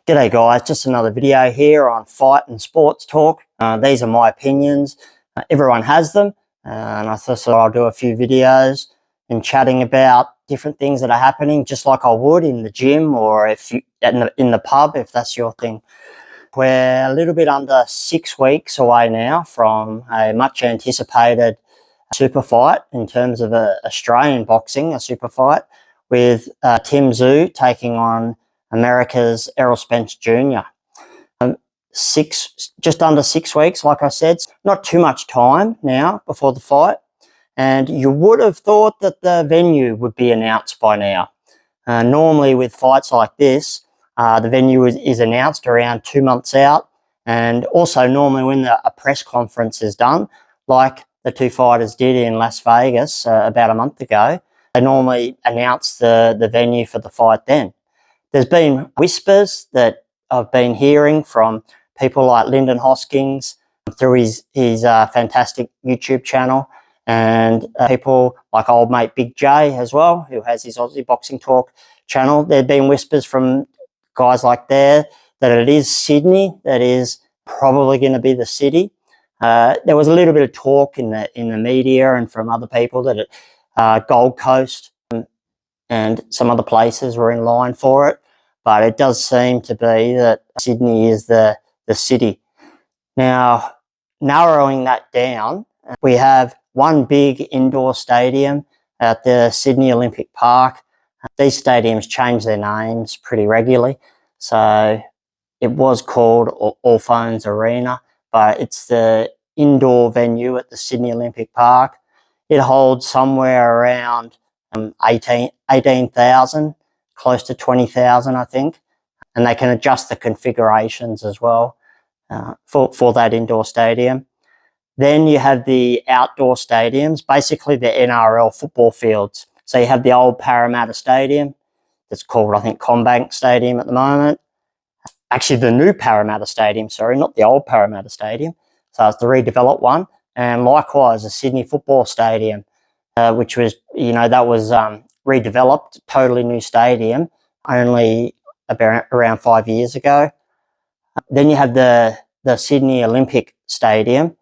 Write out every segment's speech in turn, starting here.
G'day guys, just another video here on fight and sports talk. These are my opinions. Everyone has them, and I thought I'll do a few videos and chatting about different things that are happening, just like I would in the gym or if you in the pub, if that's your thing. We're a little bit under 6 weeks away now from a much anticipated super fight in terms of Australian boxing, a super fight with Tszyu taking on America's Errol Spence Jr. Just under 6 weeks, like I said, not too much time now before the fight. And you would have thought that the venue would be announced by now. Normally with fights like this, the venue is announced around 2 months out. And also normally when a press conference is done, like the two fighters did in Las Vegas about a month ago, they normally announce the venue for the fight then. There's been whispers that I've been hearing from people like Lyndon Hoskins through his fantastic YouTube channel, and people like old mate Big J as well, who has his Aussie Boxing Talk channel. There've been whispers from guys like that it is Sydney that is probably going to be the city. There was a little bit of talk in the media and from other people that Gold Coast and some other places were in line for it, but it does seem to be that Sydney is the city. Now, narrowing that down, we have one big indoor stadium at the Sydney Olympic Park. These stadiums change their names pretty regularly, so it was called Allphones Arena, but it's the indoor venue at the Sydney Olympic Park. It holds somewhere around 18,000, close to 20,000, I think. And they can adjust the configurations as well for that indoor stadium. Then you have the outdoor stadiums, basically the NRL football fields. So you have the old Parramatta Stadium, that's called, I think, CommBank Stadium at the moment. Actually, the new Parramatta Stadium, sorry, not the old Parramatta Stadium. So it's the redeveloped one. And likewise, the Sydney Football Stadium, which was, that was redeveloped, totally new stadium, only around 5 years ago. Then you have the Sydney Olympic Stadium.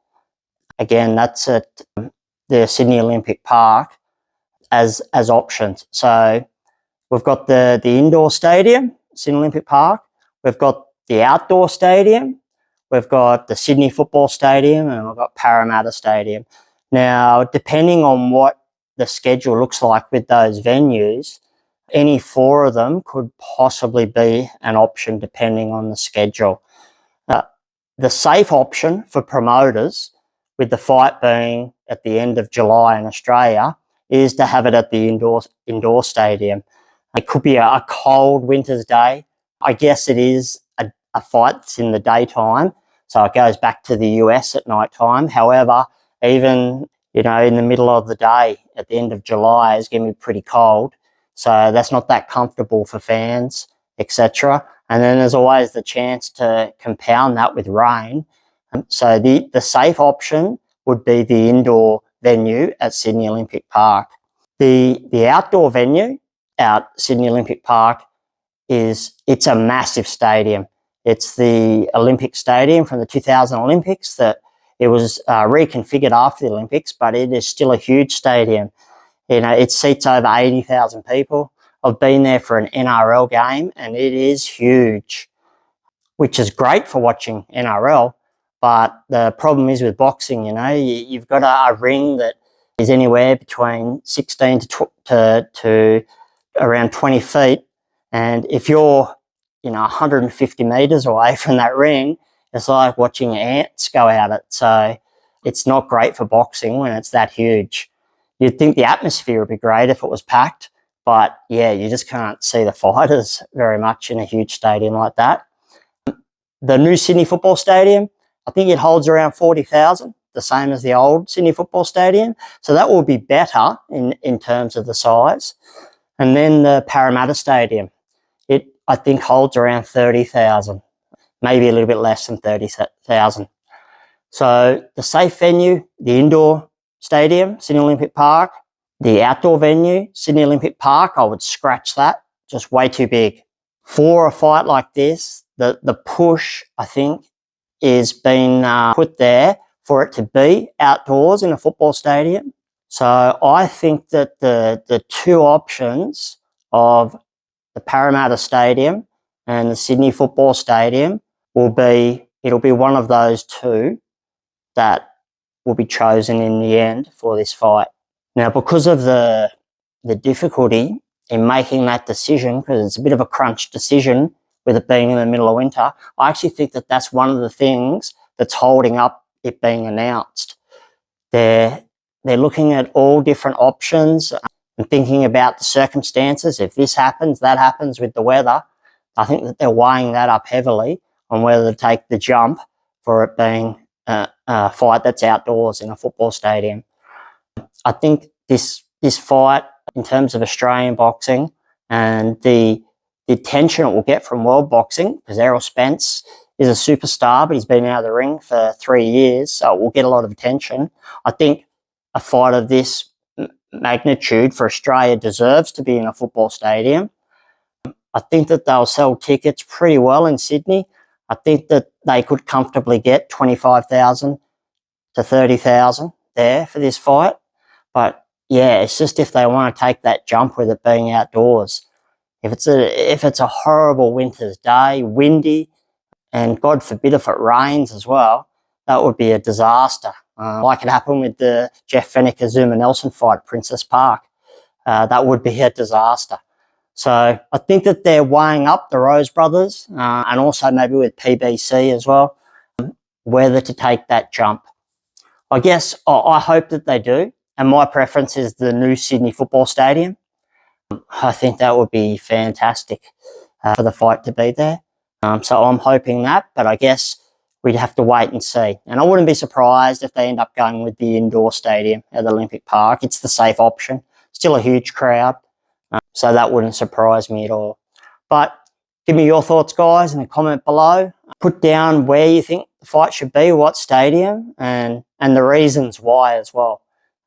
Again, that's at the Sydney Olympic Park as options. So we've got the indoor stadium, Sydney Olympic Park. We've got the outdoor stadium. We've got the Sydney Football Stadium, and we've got Parramatta Stadium. Now, depending on what the schedule looks like with those venues, any four of them could possibly be an option depending on the schedule. The safe option for promoters, with the fight being at the end of July in Australia, is to have it at the indoor stadium. It could be a cold winter's day. I guess it is a fight that's in the daytime, so it goes back to the US at night time. However, even in the middle of the day at the end of July is going to be pretty cold. So that's not that comfortable for fans, etc. And then there's always the chance to compound that with rain. So the safe option would be the indoor venue at Sydney Olympic Park. The outdoor venue at Sydney Olympic Park it's a massive stadium. It's the Olympic Stadium from the 2000 Olympics that it was reconfigured after the Olympics, but it is still a huge stadium. It seats over 80,000 people. I've been there for an NRL game, and it is huge, which is great for watching NRL. But the problem is with boxing, you've got a ring that is anywhere between 16 to around 20 feet. And if you're 150 meters away from that ring, it's like watching ants go at it. So it's not great for boxing when it's that huge. You'd think the atmosphere would be great if it was packed, but yeah, you just can't see the fighters very much in a huge stadium like that. The new Sydney Football Stadium, I think it holds around 40,000, the same as the old Sydney Football Stadium. So that will be better in terms of the size. And then the Parramatta Stadium, it, I think, holds around 30,000, maybe a little bit less than 30,000. So the safe venue, the indoor stadium, Sydney Olympic Park. The outdoor venue, Sydney Olympic Park, I would scratch that, just way too big. For a fight like this, the push, I think, is being put there for it to be outdoors in a football stadium. So I think that the two options of the Parramatta Stadium and the Sydney Football Stadium it'll be one of those two that will be chosen in the end for this fight. Now, because of the difficulty in making that decision, because it's a bit of a crunch decision with it being in the middle of winter, I actually think that that's one of the things that's holding up it being announced. They're looking at all different options and thinking about the circumstances. If this happens, that happens with the weather. I think that they're weighing that up heavily on whether to take the jump for it being a fight that's outdoors in a football stadium. I think this fight, in terms of Australian boxing and the attention it will get from world boxing, because Errol Spence is a superstar, but he's been out of the ring for 3 years, so it will get a lot of attention. I think a fight of this magnitude for Australia deserves to be in a football stadium. I think that they'll sell tickets pretty well in Sydney. I think that they could comfortably get 25,000 to 30,000 there for this fight. But yeah, it's just if they want to take that jump with it being outdoors. If it's a horrible winter's day, windy, and God forbid if it rains as well, that would be a disaster. Like it happened with the Jeff Fennick Zuma Nelson fight at Princess Park. That would be a disaster. So I think that they're weighing up the Rose brothers and also maybe with PBC as well, whether to take that jump. I guess I hope that they do. And my preference is the new Sydney Football Stadium. I think that would be fantastic for the fight to be there. So I'm hoping that, but I guess we'd have to wait and see. And I wouldn't be surprised if they end up going with the indoor stadium at Olympic Park. It's the safe option. Still a huge crowd. So that wouldn't surprise me at all. But give me your thoughts, guys, in the comment below. Put down where you think the fight should be, what stadium, and the reasons why as well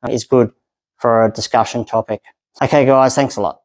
is good for a discussion topic. Okay, guys, thanks a lot.